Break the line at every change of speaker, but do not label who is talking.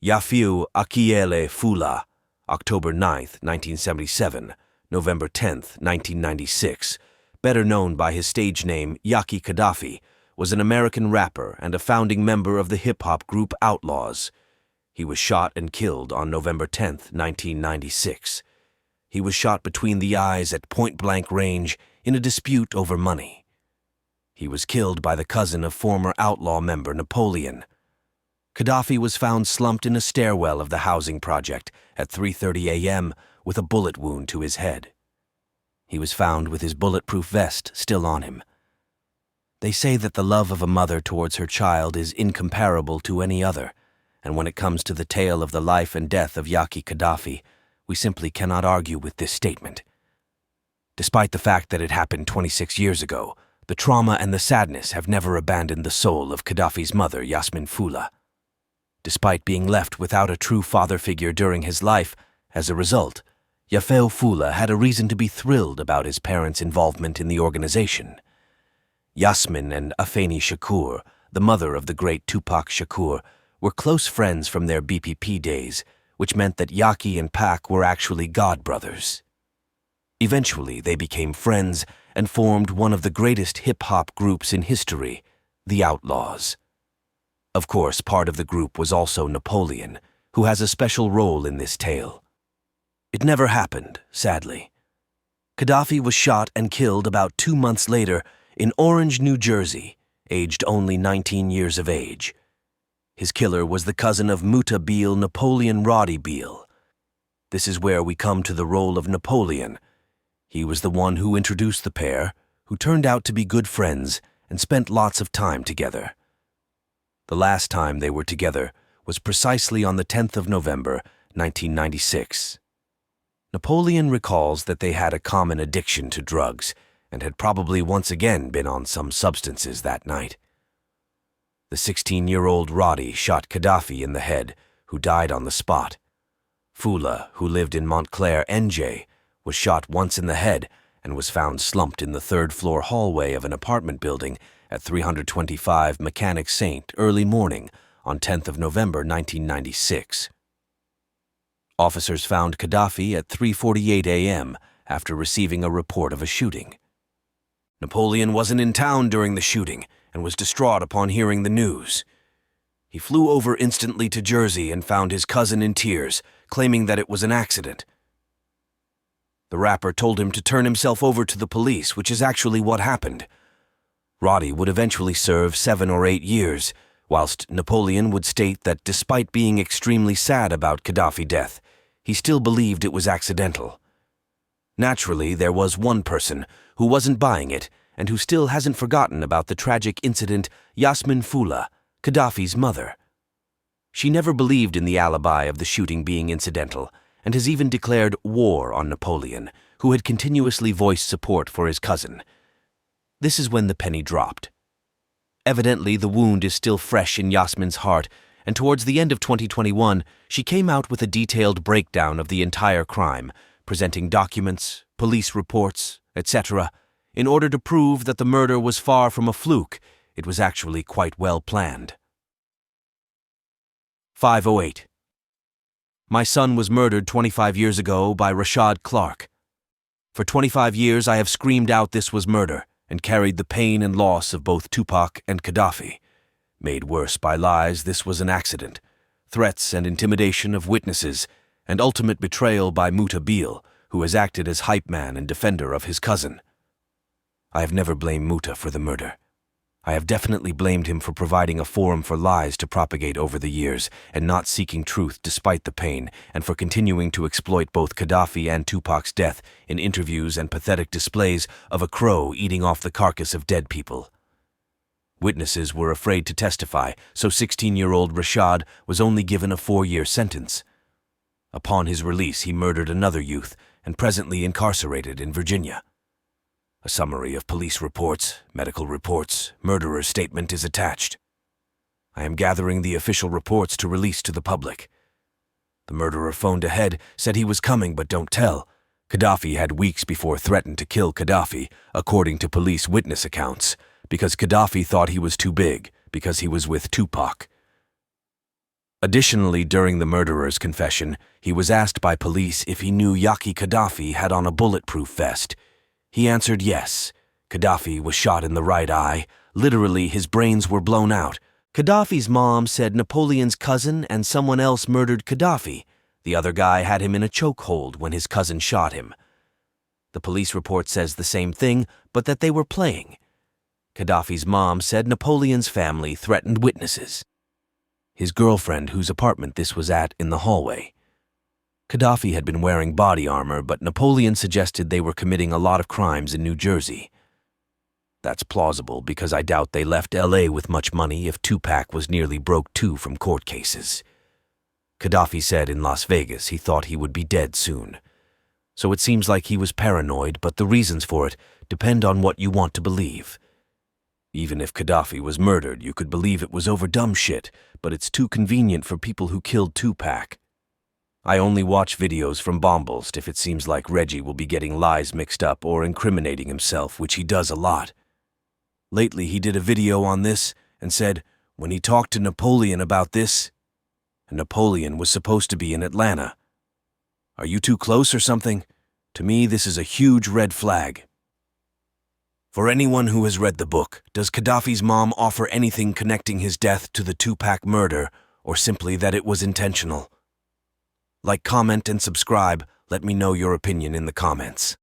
Yaasmyn Fula, October 9, 1977, November 10, 1996, better known by his stage name Yaki Kadafi, was an American rapper and a founding member of the hip-hop group OutLawz. He was shot and killed on November 10, 1996. He was shot between the eyes at point-blank range in a dispute over money. He was killed by the cousin of former Outlaw member Napoleon. Kadafi was found slumped in a stairwell of the housing project at 3:30 a.m. with a bullet wound to his head. He was found with his bulletproof vest still on him. They say that the love of a mother towards her child is incomparable to any other, and when it comes to the tale of the life and death of Yaki Kadafi, we simply cannot argue with this statement. Despite the fact that it happened 26 years ago, the trauma and the sadness have never abandoned the soul of Kadafi's mother, Yaasmyn Fula. Despite being left without a true father figure during his life, as a result, Yaasmyn Fula had a reason to be thrilled about his parents' involvement in the organization. Yaasmyn and Afeni Shakur, the mother of the great Tupac Shakur, were close friends from their BPP days, which meant that Yaki and Pac were actually godbrothers. Eventually, they became friends and formed one of the greatest hip-hop groups in history, the OutLawz. Of course, part of the group was also Napoleon, who has a special role in this tale. It never happened, sadly. Kadafi was shot and killed about 2 months later in Orange, New Jersey, aged only 19 years of age. His killer was the cousin of Muta Beale Napoleon Roddy Beale. This is where we come to the role of Napoleon. He was the one who introduced the pair, who turned out to be good friends and spent lots of time together. The last time they were together was precisely on the 10th of November, 1996. Napoleon recalls that they had a common addiction to drugs and had probably once again been on some substances that night. The 16-year-old Roddy shot Kadafi in the head, who died on the spot. Fula, who lived in Montclair, NJ, was shot once in the head and was found slumped in the third-floor hallway of an apartment building at 325 Mechanic Saint early morning on 10th of November 1996. Officers found Kadafi at 3:48 a.m. after receiving a report of a shooting. Napoleon wasn't in town during the shooting and was distraught upon hearing the news. He flew over instantly to Jersey and found his cousin in tears, claiming that it was an accident. The rapper told him to turn himself over to the police, which is actually what happened. Roddy would eventually serve 7 or 8 years, whilst Napoleon would state that despite being extremely sad about Kadafi's death, he still believed it was accidental. Naturally, there was one person who wasn't buying it and who still hasn't forgotten about the tragic incident, Yaasmyn Fula, Kadafi's mother. She never believed in the alibi of the shooting being incidental and has even declared war on Napoleon, who had continuously voiced support for his cousin. This is when the penny dropped. Evidently, the wound is still fresh in Yaasmyn's heart, and towards the end of 2021, she came out with a detailed breakdown of the entire crime, presenting documents, police reports, etc., in order to prove that the murder was far from a fluke. It was actually quite well planned. 508. My son was murdered 25 years ago by Rashad Clark. For 25 years I have screamed out this was murder and carried the pain and loss of both Tupac and Kadafi. Made worse by lies, this was an accident, threats and intimidation of witnesses, and ultimate betrayal by Muta Beale, who has acted as hype man and defender of his cousin. I have never blamed Muta for the murder. I have definitely blamed him for providing a forum for lies to propagate over the years and not seeking truth despite the pain, and for continuing to exploit both Kadafi and Tupac's death in interviews and pathetic displays of a crow eating off the carcass of dead people. Witnesses were afraid to testify, so 16-year-old Rashad was only given a 4-year sentence. Upon his release, he murdered another youth and presently incarcerated in Virginia. A summary of police reports, medical reports, murderer's statement is attached. I am gathering the official reports to release to the public. The murderer phoned ahead, said he was coming but don't tell. Kadafi had weeks before threatened to kill Kadafi, according to police witness accounts, because Kadafi thought he was too big, because he was with Tupac. Additionally, during the murderer's confession, he was asked by police if he knew Yaki Kadafi had on a bulletproof vest. He answered yes. Kadafi was shot in the right eye. Literally, his brains were blown out. Kadafi's mom said Napoleon's cousin and someone else murdered Kadafi. The other guy had him in a chokehold when his cousin shot him. The police report says the same thing, but that they were playing. Kadafi's mom said Napoleon's family threatened witnesses. His girlfriend, whose apartment this was at, in the hallway. Kadafi had been wearing body armor, but Napoleon suggested they were committing a lot of crimes in New Jersey. That's plausible because I doubt they left LA with much money if Tupac was nearly broke too from court cases. Kadafi said in Las Vegas he thought he would be dead soon. So it seems like he was paranoid, but the reasons for it depend on what you want to believe. Even if Kadafi was murdered, you could believe it was over dumb shit, but it's too convenient for people who killed Tupac. I only watch videos from Bombast if it seems like Reggie will be getting lies mixed up or incriminating himself, which he does a lot. Lately, he did a video on this and said, when he talked to Napoleon about this, and Napoleon was supposed to be in Atlanta. Are you too close or something? To me, this is a huge red flag. For anyone who has read the book, does Kadafi's mom offer anything connecting his death to the Tupac murder, or simply that it was intentional? Like, comment, and subscribe. Let me know your opinion in the comments.